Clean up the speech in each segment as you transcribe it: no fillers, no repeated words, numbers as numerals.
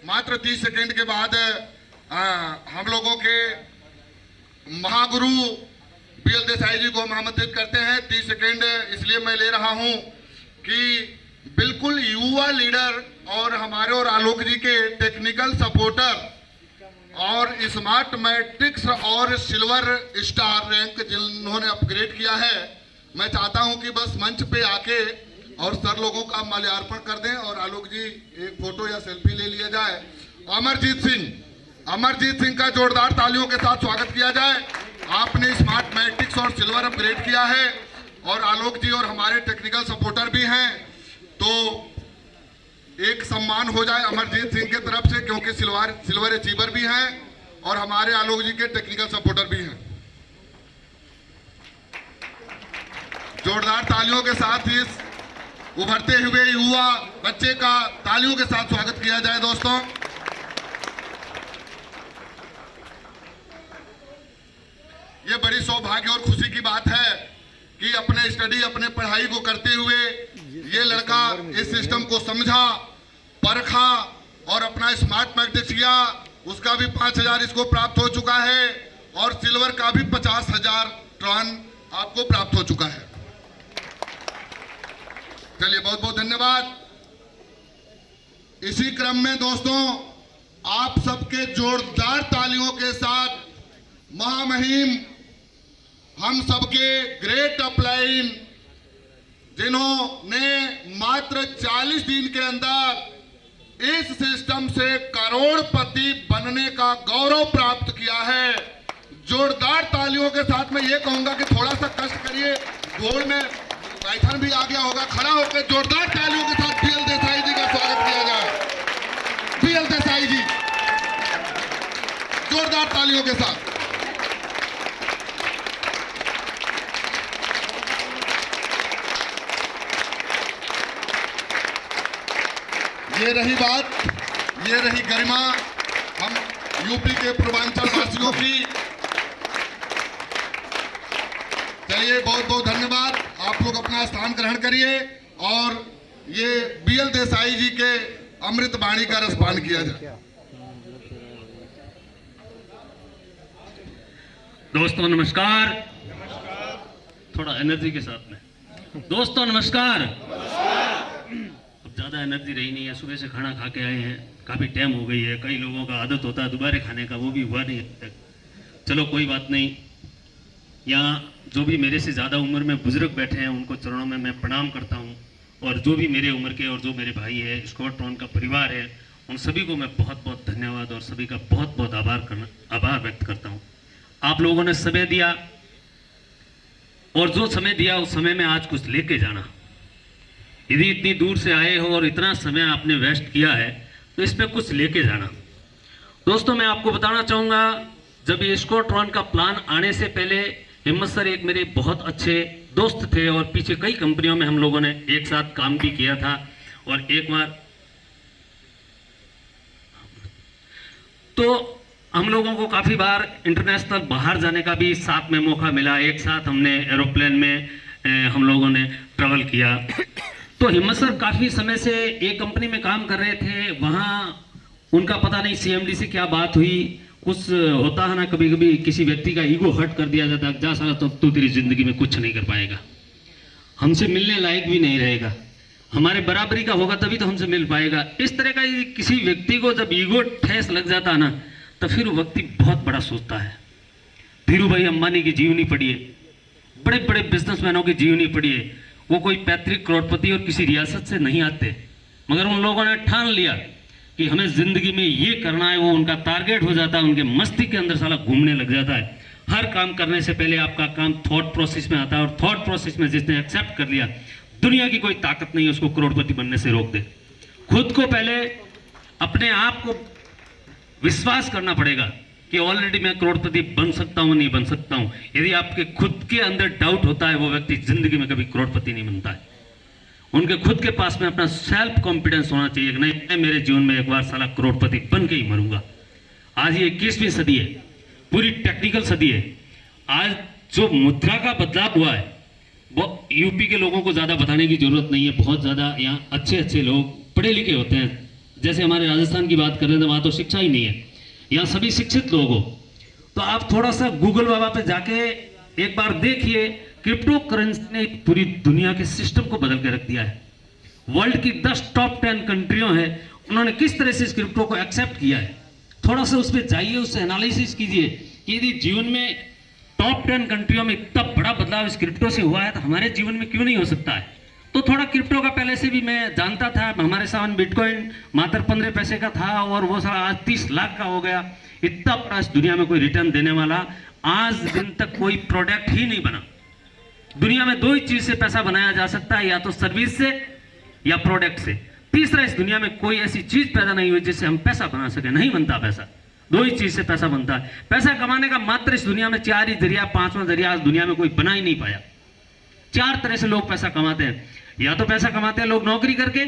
मात्र 30 सेकंड के बाद हम लोगों के महागुरु बीएल देसाई जी को हम आमंत्रित करते हैं। 30 सेकंड इसलिए मैं ले रहा हूं कि बिल्कुल युवा लीडर और हमारे और आलोक जी के टेक्निकल सपोर्टर और स्मार्ट मैट्रिक्स और सिल्वर स्टार रैंक जिन्होंने अपग्रेड किया है, मैं चाहता हूं कि बस मंच पे आके और सर लोगों का माल्यार्पण कर दें और आलोक जी एक फोटो या सेल्फी ले लिया जाए। अमरजीत सिंह का जोरदार तालियों के साथ स्वागत किया जाए। आपने स्मार्ट मैट्रिक्स और सिल्वर अपग्रेड किया है और आलोक जी और हमारे टेक्निकल सपोर्टर भी हैं, तो एक सम्मान हो जाए अमरजीत सिंह की तरफ से, क्योंकि सिल्वर अचीवर भी हैं और हमारे आलोक जी के टेक्निकल सपोर्टर भी हैं। जोरदार तालियों के साथ इस उभरते हुए युवा बच्चे का तालियों के साथ स्वागत किया जाए। दोस्तों, ये बड़ी सौभाग्य और खुशी की बात है कि अपने पढ़ाई को करते हुए ये लड़का इस सिस्टम को समझा, परखा और अपना स्मार्ट मैट्रिक्स किया। उसका भी 5000 इसको प्राप्त हो चुका है और सिल्वर का भी 50,000 टर्न आपको प्राप्त हो चुका है। चलिए, बहुत बहुत धन्यवाद। इसी क्रम में दोस्तों, आप सबके जोरदार तालियों के साथ महामहिम हम सबके ग्रेट अपलाइन, जिन्होंने मात्र 40 दिन के अंदर इस सिस्टम से करोड़पति बनने का गौरव प्राप्त किया है, जोरदार तालियों के साथ मैं ये कहूंगा कि थोड़ा सा कष्ट करिए, गोल में पाइथन भी आ गया होगा, खड़ा होकर जोरदार तालियों के साथ बीएल देसाई जी का स्वागत किया जाए। बीएल देसाई जी, जोरदार तालियों के साथ। ये रही बात, ये रही गरिमा हम यूपी के पूर्वांचल वासियों की। चलिए, बहुत बहुत धन्यवाद। आप लोग अपना स्थान ग्रहण करिए और ये बीएल देसाई जी के अमृत वाणी का रसपान किया जाए। दोस्तों नमस्कार, थोड़ा एनर्जी के साथ में। दोस्तों नमस्कार। अब ज़्यादा एनर्जी रही नहीं है, सुबह से खाना खा के आए हैं, काफ़ी टाइम हो गई है। कई लोगों का आदत होता है दोबारा खाने का, वो भी हुआ नहीं अब तक। चलो कोई बात नहीं। यहाँ जो भी मेरे से ज़्यादा उम्र में बुजुर्ग बैठे हैं उनको चरणों में मैं प्रणाम करता हूँ, और जो भी मेरे उम्र के और जो मेरे भाई है, स्क्वाड्रॉन का परिवार है, उन सभी को मैं बहुत बहुत धन्यवाद और सभी का बहुत बहुत आभार व्यक्त करता हूँ। आप लोगों ने समय दिया और जो समय दिया उस समय में आज कुछ लेके जाना। यदि इतनी दूर से आए हो और इतना समय आपने वेस्ट किया है तो इसमें कुछ लेके जाना। दोस्तों, मैं आपको बताना चाहूँगा, जब ये स्क्वाड्रॉन का प्लान आने से पहले हिम्मत सर एक मेरे बहुत अच्छे दोस्त थे और पीछे कई कंपनियों में हम लोगों ने एक साथ काम भी किया था। और एक बार तो हम लोगों को काफ़ी बार इंटरनेशनल बाहर जाने का भी साथ में मौका मिला। एक साथ हमने एरोप्लेन में हम लोगों ने ट्रैवल किया। तो हिम्मत सर काफ़ी समय से एक कंपनी में काम कर रहे थे। वहाँ उनका पता नहीं सीएमडी से क्या बात हुई, कुछ होता है ना, कभी कभी किसी व्यक्ति का ईगो हर्ट कर दिया जाता है, जा साला तो तू तेरी जिंदगी में कुछ नहीं कर पाएगा, हमसे मिलने लायक भी नहीं रहेगा, हमारे बराबरी का होगा तभी तो हमसे मिल पाएगा। इस तरह का किसी व्यक्ति को जब ईगो ठेस लग जाता है ना, तो फिर वो व्यक्ति बहुत बड़ा सोचता है। धीरू भाई अंबानी की जीवनी पढ़िए, बड़े बड़े बिजनेसमैनों की जीवनी पढ़िए। वो कोई पैतृक करोड़पति और किसी रियासत से नहीं आते, मगर उन लोगों ने ठान लिया कि हमें जिंदगी में ये करना है। वो उनका टारगेट हो जाता है, उनके मस्तिष्क के अंदर साला घूमने लग जाता है। हर काम करने से पहले आपका काम थॉट प्रोसेस में आता है, और थॉट प्रोसेस में जिसने एक्सेप्ट कर लिया, दुनिया की कोई ताकत नहीं है उसको करोड़पति बनने से रोक दे। खुद को पहले अपने आप को विश्वास करना पड़ेगा कि ऑलरेडी मैं करोड़पति बन सकता हूं, नहीं बन सकता हूं। यदि आपके खुद के अंदर डाउट होता है, वो व्यक्ति जिंदगी में कभी करोड़पति नहीं बनता है। उनके खुद के पास में अपना सेल्फ कॉन्फिडेंस होना चाहिए कि नहीं, मैं मेरे जीवन में एक बार साला करोड़पति बन के ही मरूंगा। आज ये 21वीं सदी है, पूरी टेक्निकल सदी है। आज जो मुद्रा का बदलाव हुआ है वो यूपी के लोगों को ज़्यादा बताने की जरूरत नहीं है। बहुत ज़्यादा यहाँ अच्छे अच्छे लोग पढ़े लिखे होते हैं, जैसे हमारे राजस्थान की बात कर रहे थे, वहाँ तो शिक्षा ही नहीं है, यहाँ सभी शिक्षित लोग हो। तो आप थोड़ा सा गूगल बाबा पे जाके एक बार देखिए, क्रिप्टो करेंसी ने पूरी दुनिया के सिस्टम को बदल के रख दिया है। वर्ल्ड की 10 टॉप 10 कंट्रियों है, उन्होंने किस तरह से इस क्रिप्टो को एक्सेप्ट किया है। थोड़ा सा उस पर जाइए, उससे एनालिसिस कीजिए कि यदि जीवन में टॉप 10 कंट्रियों में इतना बड़ा बदलाव इस क्रिप्टो से हुआ है, तो हमारे जीवन में क्यों नहीं हो सकता है। तो थोड़ा क्रिप्टो का पहले से भी मैं जानता था। हमारे सामने बिटकॉइन मात्र 15 पैसे का था और वो सारा आज 30 लाख का हो गया। इतना बड़ा इस दुनिया में कोई रिटर्न देने वाला आज दिन तक कोई प्रोडक्ट ही नहीं बना। दुनिया में 2 ही चीज से पैसा बनाया जा सकता है, या तो सर्विस से या प्रोडक्ट से। तीसरा इस दुनिया में कोई ऐसी चीज पैदा नहीं हुई जिससे हम पैसा बना सके, नहीं बनता पैसा। 2 ही चीज से पैसा बनता है। पैसा कमाने का मात्र इस दुनिया में 4 ही जरिया, 5वां जरिया आज दुनिया में कोई बना ही नहीं पाया। 4 तरह से लोग पैसा कमाते हैं। या तो पैसा कमाते हैं लोग नौकरी करके,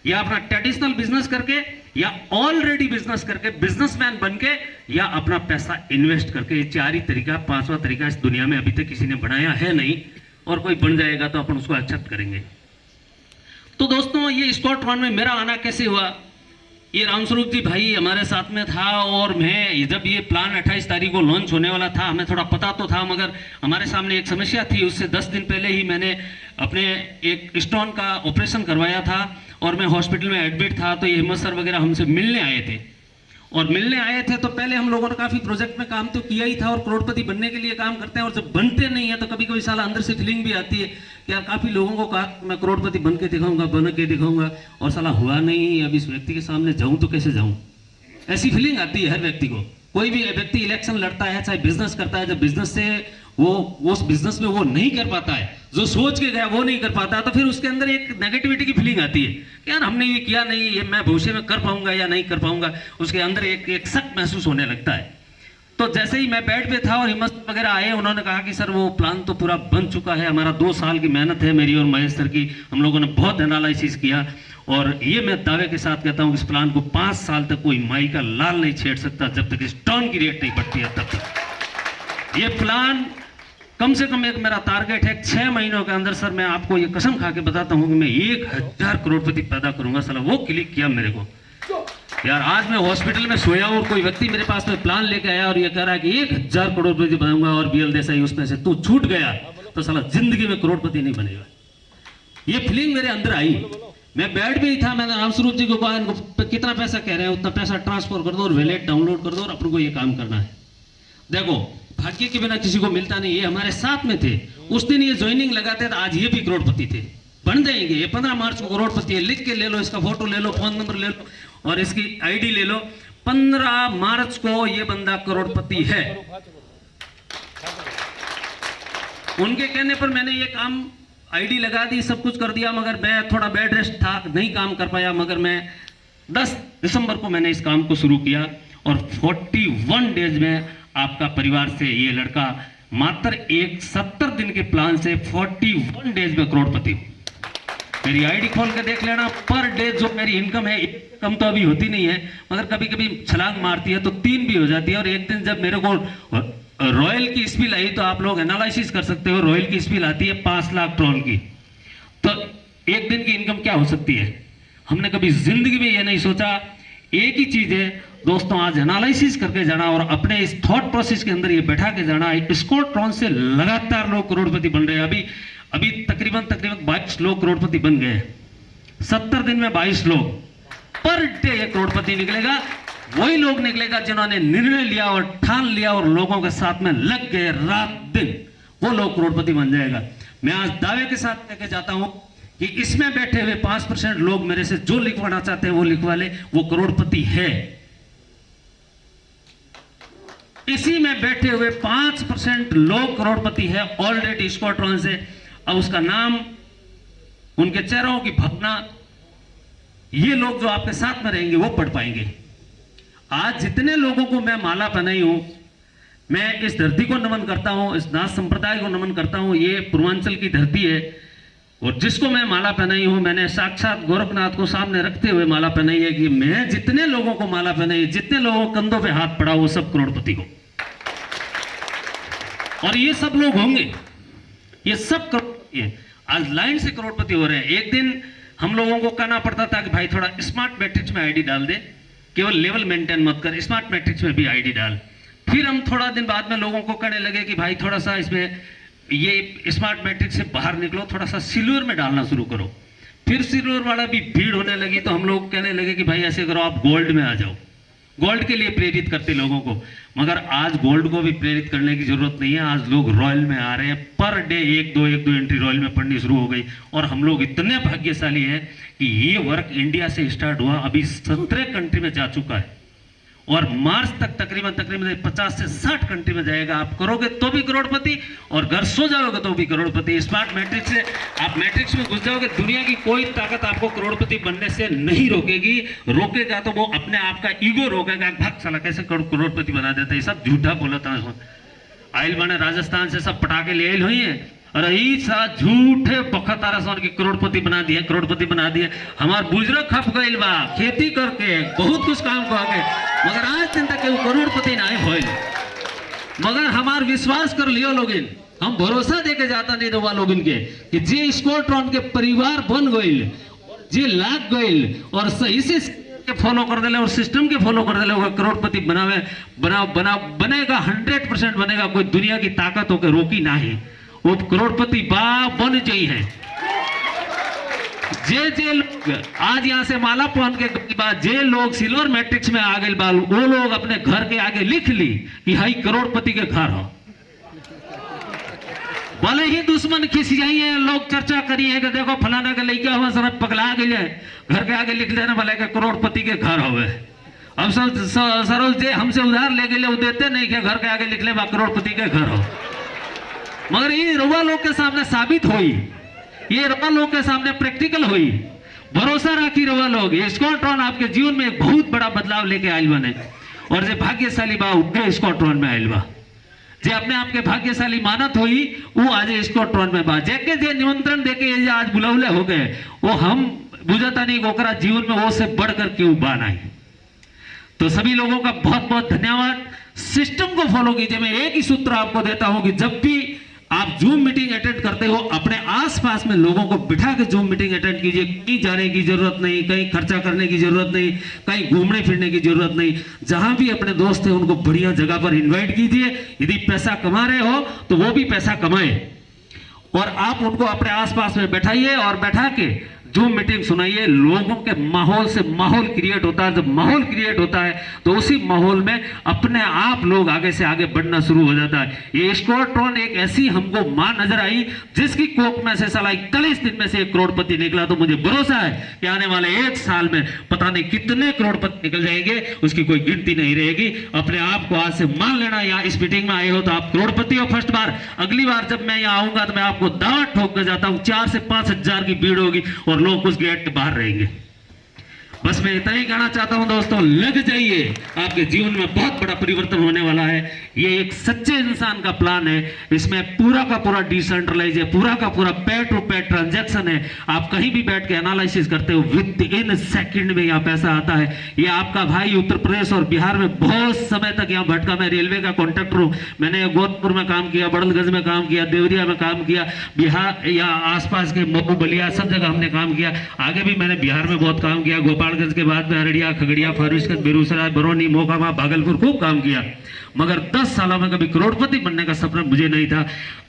या अपना ट्रेडिशनल बिजनेस करके, या ऑलरेडी बिजनेस करके बिजनेसमैन बन के, या अपना पैसा इन्वेस्ट करके। ये 4 ही तरीका, 5वां तरीका इस दुनिया में अभी तक किसी ने बनाया है नहीं, और कोई बन जाएगा तो अपन उसको एक्सेप्ट करेंगे। तो दोस्तों, ये स्कॉटलैंड में मेरा आना कैसे हुआ, ये रामस्वरूप जी भाई हमारे साथ में था, और मैं जब ये प्लान 28 तारीख को लॉन्च होने वाला था, हमें थोड़ा पता तो था, मगर हमारे सामने एक समस्या थी। उससे 10 दिन पहले ही मैंने अपने एक स्टोन का ऑपरेशन करवाया था और मैं हॉस्पिटल में एडमिट था। तो ये हिम्मत सर वगैरह हमसे मिलने आए थे, और मिलने आए थे तो पहले हम लोगों ने काफ़ी प्रोजेक्ट में काम तो किया ही था, और करोड़पति बनने के लिए काम करते हैं। और जब बनते नहीं है तो कभी कभी साला अंदर से फीलिंग भी आती है कि यार काफ़ी लोगों को कहा मैं करोड़पति बन के दिखाऊंगा, और साला हुआ नहीं। अब इस व्यक्ति के सामने जाऊं तो कैसे जाऊं, ऐसी फीलिंग आती है हर व्यक्ति को। कोई भी व्यक्ति इलेक्शन लड़ता है, चाहे बिजनेस करता है, जब बिजनेस से वो उस बिजनेस में वो नहीं कर पाता है, जो सोच के गया वो नहीं कर पाता, तो फिर उसके अंदर एक नेगेटिविटी की फीलिंग आती है कि यार हमने ये किया नहीं, ये मैं भविष्य में कर पाऊंगा या नहीं कर पाऊंगा। उसके अंदर एक शक महसूस होने लगता है। तो जैसे ही मैं बेड पे था और हिम्मत वगैरह आए, उन्होंने कहा कि सर वो प्लान तो पूरा बन चुका है, हमारा 2 साल की मेहनत है मेरी और महेश सर की, हम लोगों ने बहुत एनालिसिस किया, और ये मैं दावे के साथ कहता हूँ इस प्लान को 5 साल तक कोई माई का लाल नहीं छेड़ सकता, जब तक इस टर्न की रेट नहीं बढ़ती है तब तक। ये प्लान कम से कम एक मेरा टारगेट है 6 महीनों के अंदर। सर मैं आपको ये कसम खा के बताता हूँ कि मैं 1000 करोड़पति पैदा करूंगा। साला वो क्लिक किया मेरे को यार। आज मैं हॉस्पिटल में सोया हूँ और कोई व्यक्ति मेरे पास में प्लान लेके आया और ये कह रहा है कि 1000 करोड़पति बनाऊंगा, और बीएल देसाई उसमें से तू छूट गया तो साला जिंदगी में करोड़पति नहीं बनेगा। ये फीलिंग मेरे अंदर आई। मैं बेड पे ही था, मैंने रामस्वरूप जी को कहा इनको कितना पैसा कह रहे हैं उतना पैसा ट्रांसफर कर दो और वैलेट डाउनलोड कर दो और अपन को ये काम करना है। देखो भाग्य के बिना किसी को मिलता नहीं, ये हमारे साथ में थे उस दिन, ये ज्वाइनिंग लगाते थे, आज ये भी करोड़पति थे, बन जाएंगे। ये 15 मार्च को करोड़पति है, लिख के ले लो, इसका फोटो ले लो, फोन नंबर ले लो और इसकी आईडी ले लो। 15 मार्च को ये बंदा करोड़पति है। उनके कहने पर मैंने ये काम आईडी लगा दी, सब कुछ कर दिया, मगर मैं थोड़ा बेड रेस्ट था, नहीं काम कर पाया। मगर मैं 10 दिसंबर को मैंने इस काम को शुरू किया और 41 डेज में आपका परिवार से ये लड़का मात्र एक 70 दिन के प्लान से 41 डेज में करोड़पति हूं। मेरी आईडी खोल के देख लेना, पर डे जो मेरी इनकम है, कम तो अभी होती नहीं है, मगर कभी कभी छलांग मारती है तो 3 भी हो जाती है। और एक दिन जब मेरे को रॉयल की स्पील आई, तो आप लोग एनालिसिस कर सकते हो, रॉयल की स्पील आती है 5 लाख ट्रॉन की, तो एक दिन की इनकम क्या हो सकती है। हमने कभी जिंदगी में ये नहीं सोचा। एक ही चीज है दोस्तों, आज एनालिसिस करके जाना और अपने इस थॉट प्रोसेस के अंदर ये बैठा के जाना। स्कॉटलैंड से लगातार लोग करोड़पति बन रहे हैं। अभी तकरीबन 22 लोग करोड़पति बन गए। 70 दिन में 22 लोग पर डे ये करोड़पति निकलेगा। वही लोग निकलेगा जिन्होंने निर्णय लिया और ठान लिया और लोगों के साथ में लग गए रात दिन, वो लोग करोड़पति बन जाएगा। मैं आज दावे के साथ लेके जाता हूं कि इसमें बैठे हुए 5% लोग मेरे से जो लिखवाना चाहते हैं वो लिखवा ले, वो करोड़पति है। इसी में बैठे हुए 5% लोग करोड़पति है ऑलरेडी स्कॉटलैंड से। अब उसका नाम, उनके चेहरों की भावना, ये लोग जो आपके साथ में रहेंगे वो पढ़ पाएंगे। आज जितने लोगों को मैं माला पहनाई हूं, मैं इस धरती को नमन करता हूं, इस नाथ संप्रदाय को नमन करता हूं। ये पूर्वांचल की धरती है और जिसको मैं माला पहनाई हूं, मैंने साक्षात गोरखनाथ को सामने रखते हुए माला पहनाई है कि मैं जितने लोगों को माला पहनाई, जितने लोगों को कंधों पे हाथ पड़ा, वो सब करोड़पति हो। और ये सब लोग होंगे, ये सब करोड़पति है। आज लाइन से करोड़पति हो रहे हैं। एक दिन हम लोगों को कहना पड़ता था कि भाई थोड़ा स्मार्ट मैट्रिक्स में आईडी डाल दे, केवल लेवल मेंटेन मत कर, स्मार्ट मैट्रिक्स में भी आईडी डाल। फिर हम थोड़ा दिन बाद में लोगों को कहने लगे कि भाई थोड़ा सा इसमें ये स्मार्ट मैट्रिक्स से बाहर निकलो, थोड़ा सा सिल्वर में डालना शुरू करो। फिर सिल्वर वाला भी भीड़ होने लगी, तो हम लोग कहने लगे कि भाई ऐसे करो, आप गोल्ड में आ जाओ। गोल्ड के लिए प्रेरित करते लोगों को, मगर आज गोल्ड को भी प्रेरित करने की जरूरत नहीं है। आज लोग रॉयल में आ रहे हैं, पर डे एक दो एंट्री रॉयल में पड़नी शुरू हो गई। और हम लोग इतने भाग्यशाली हैं कि ये वर्क इंडिया से स्टार्ट हुआ, अभी 17 कंट्री में जा चुका है और मार्च तक तकरीबन 50 से 60 कंट्री में जाएगा। आप करोगे तो भी करोड़पति और घर सो जाओगे तो भी करोड़पति। स्मार्ट मैट्रिक्स से आप मैट्रिक्स में घुस जाओगे, दुनिया की कोई ताकत आपको करोड़पति बनने से नहीं रोकेगी। रोकेगा तो वो अपने आप का ईगो रोकेगा, भाग साला कैसे करोड़पति बना देता है। सब झूठा बोला था। आयल बने राजस्थान से सब पटाखे ले आयल हुई है और यही सा झूठे बखत आरसन की करोड़पति बना दिए, करोड़पति बना दिए। हमार बुजुर्ग खप गइल बा खेती करके, बहुत कुछ काम करके, मगर आज दिन तक करोड़पति नहीं होइल। मगर हमार विश्वास कर लियो लोगिन, हम भरोसा देके जाता नहीं रहुआ लोगिन के कि जे स्क्वाड्रन के परिवार बन गइल, जे लाग गइल और सही से के फॉलो कर देले और सिस्टम के फॉलो कर देले, वो करोड़पति बनेगा। 100% बनेगा। कोई दुनिया की ताकत होकर रोकी नहीं, वो करोड़पति बन चाहिए। जे लोग आज यहाँ से माला पहन के बाद जे लोग सिल्वर मैट्रिक्स में आ गए बाल, वो लोग अपने घर के आगे लिख ली कि हाई करोड़पति के घर हो। भले ही दुश्मन खिसियाई लोग चर्चा करी है कि देखो फलाना के लड़का हुआ सर पगला गए, घर के आगे लिख देना भले के करोड़पति के घर हो। अब सरोज जे हमसे उधार ले गए, वो देते नहीं के घर के आगे लिख ले करोड़पति के घर हो। मगर ये रउआ लोग के सामने साबित हुई, ये रउआ लोग के सामने प्रैक्टिकल हुई। भरोसा रखी रउआ लोग, स्क्वाड्रन आपके जीवन में एक बहुत बड़ा बदलाव लेके आयल बने। और जे भाग्यशाली बा उनके स्क्वाड्रन में आयल बा, जे अपने आप के भाग्यशाली मानत हुई वो आज स्क्वाड्रन में बा। जेके जे निमंत्रण देके ये आज बुलावले हो गए, वो हम बुझता नहीं ओकरा जीवन में वो से बढ़कर क्यों बा नहीं। तो सभी लोगों का बहुत बहुत धन्यवाद। सिस्टम को फॉलो कीजिए। मैं एक ही सूत्र आपको देता हूं कि जब भी आप जूम मीटिंग अटेंड करते हो, अपने आसपास में लोगों को बिठा के जूम मीटिंग अटेंड कीजिए। कहीं जाने की जरूरत नहीं, कहीं खर्चा करने की जरूरत नहीं, कहीं घूमने फिरने की जरूरत नहीं। जहां भी अपने दोस्त हैं उनको बढ़िया जगह पर इनवाइट कीजिए। यदि पैसा कमा रहे हो तो वो भी पैसा कमाए और आप उनको अपने आसपास में बैठाइए और बैठा के जूम मीटिंग सुनाइए। लोगों के माहौल से माहौल क्रिएट होता है। जब माहौल क्रिएट होता है तो उसी माहौल में अपने आप लोग आगे से आगे बढ़ना शुरू हो जाता है। ये स्क्वाड्रन एक ऐसी हमको मां नजर आई जिसकी कोख में से साला 41 दिन में से एक करोड़पति निकला। तो मुझे भरोसा है कि आने वाले 1 साल में पता नहीं कितने करोड़पति निकल जाएंगे, उसकी कोई गिनती नहीं रहेगी। अपने आप को आज से मान लेना, यहाँ इस मीटिंग में आए हो तो आप करोड़पति हो फर्स्ट बार। अगली बार जब मैं यहाँ आऊंगा तो मैं आपको दावा ठोक कर जाता हूँ 4 से 5 हजार की भीड़ होगी और लोग उस गेट के बाहर रहेंगे। बस मैं इतना ही कहना चाहता हूं दोस्तों, लग जाइए, आपके जीवन में बहुत बड़ा परिवर्तन होने वाला है। ये एक सच्चे इंसान का प्लान है। इसमें पूरा का पूरा डिसेंट्रलाइज है, पूरा का पूरा पे टू पे ट्रांजैक्शन है। आप कहीं भी बैठ के एनालिसिस करते हो, विद इन सेकंड में यहाँ पैसा आता है। ये आपका भाई उत्तर प्रदेश और बिहार में बहुत समय तक यहाँ भटका। मैं रेलवे का कॉन्ट्रैक्टर हूँ। मैंने गोरखपुर में काम किया, बड़लगंज में काम किया, देवरिया में काम किया, बिहार या आसपास के मऊ बलिया सब जगह हमने काम किया। आगे भी मैंने बिहार में बहुत काम किया। गोपालगंज के बाद में अररिया, खगड़िया, फारबिसगंज, बेगूसराय, बरौनी, मोकामा, भागलपुर खूब काम किया। मगर 10 सालों में कभी करोड़पति बनने का सपना मुझे नहीं था।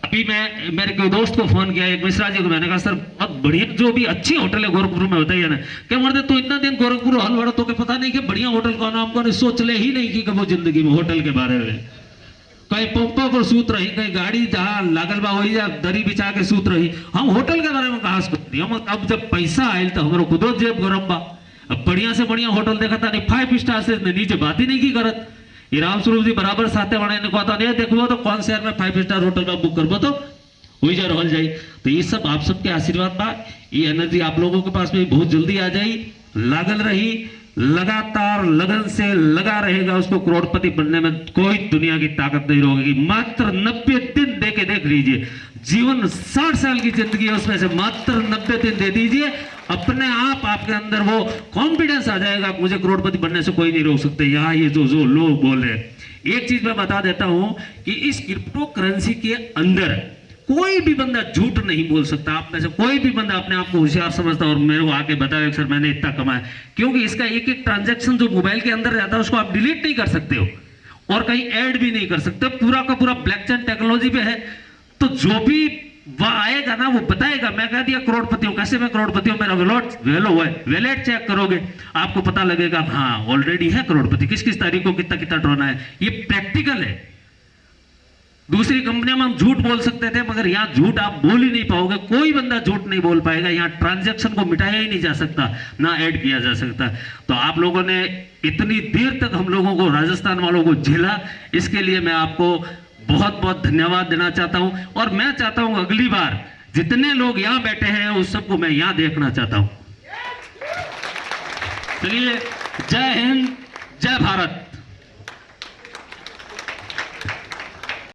अभी मैं मेरे कोई दोस्त को फोन किया, एक मिश्रा जी को, मैंने कहा सर बहुत बढ़िया जो भी अच्छी होटल है गोरखपुर में बताइए ना। क्या मरते तो इतना दिन गोरखपुर हल बड़ा तो के पता नहीं कि बढ़िया होटल का नाम कौन सोच ले ही नहीं कि कभी जिंदगी में होटल के बारे में। कहीं पंपा पर सूत रही, कहीं गाड़ी जहाँ लागल बा वही जा दरी बिछा के सूत रही। हम होटल के बारे में कहा सकते। हम अब जब पैसा आयल तो हमारे खुद जेब गरम बा। अब बढ़िया से बढ़िया होटल देखा था नहीं, 5 स्टार से नीचे बात ही नहीं की करत। ये राम स्वरूप जी बराबर साथे बने ने कहता नहीं देखो तो कौन शहर में 5 स्टार होटल में बुक करबो तो वही जा रहल जाई। तो ये सब आप सबके आशीर्वाद बा। ये एनर्जी आप लोगों के पास में बहुत जल्दी आ जाई। लागल रही, लगातार लगन से लगा रहेगा, उसको करोड़पति बनने में कोई दुनिया की ताकत नहीं रोकेगी। मात्र 90 दिन दे के देख लीजिए। जीवन 60 साल की जिंदगी है, उसमें से मात्र 90 दिन दे दीजिए। अपने आप आपके अंदर वो कॉन्फिडेंस आ जाएगा, मुझे करोड़पति बनने से कोई नहीं रोक सकते। यहाँ ये जो लोग बोल रहे हैं, एक चीज मैं बता देता हूं कि इस क्रिप्टो करेंसी के अंदर कोई भी बंदा झूठ नहीं बोल सकता। आप में से कोई भी बंदा अपने आप को होशियार समझता और मेरे को आके बताए सर मैंने इतना कमाया, क्योंकि इसका एक एक ट्रांजैक्शन जो मोबाइल के अंदर रहता है उसको आप डिलीट नहीं कर सकते हो और कहीं ऐड भी नहीं कर सकते, पूरा का पूरा ब्लॉकचेन टेक्नोलॉजी पे है। तो जो भी वह आएगा ना वो बताएगा, मैं कह दिया करोड़पति हूं, कैसे मैं करोड़पति हूं, मेरा वैलेट चेक करोगे आपको पता लगेगा हाँ ऑलरेडी है करोड़पति, किस किस तारीख को कितना कितना ड्रॉना है। ये प्रैक्टिकल है। दूसरी कंपनियों में हम झूठ बोल सकते थे, मगर यहाँ झूठ आप बोल ही नहीं पाओगे, कोई बंदा झूठ नहीं बोल पाएगा। यहाँ ट्रांजैक्शन को मिटाया ही नहीं जा सकता, ना ऐड किया जा सकता। तो आप लोगों ने इतनी देर तक हम लोगों को, राजस्थान वालों को झेला, इसके लिए मैं आपको बहुत बहुत धन्यवाद देना चाहता हूं। और मैं चाहता हूं अगली बार जितने लोग यहां बैठे हैं उस सबको मैं यहां देखना चाहता हूं। चलिए, जय हिंद, जय भारत।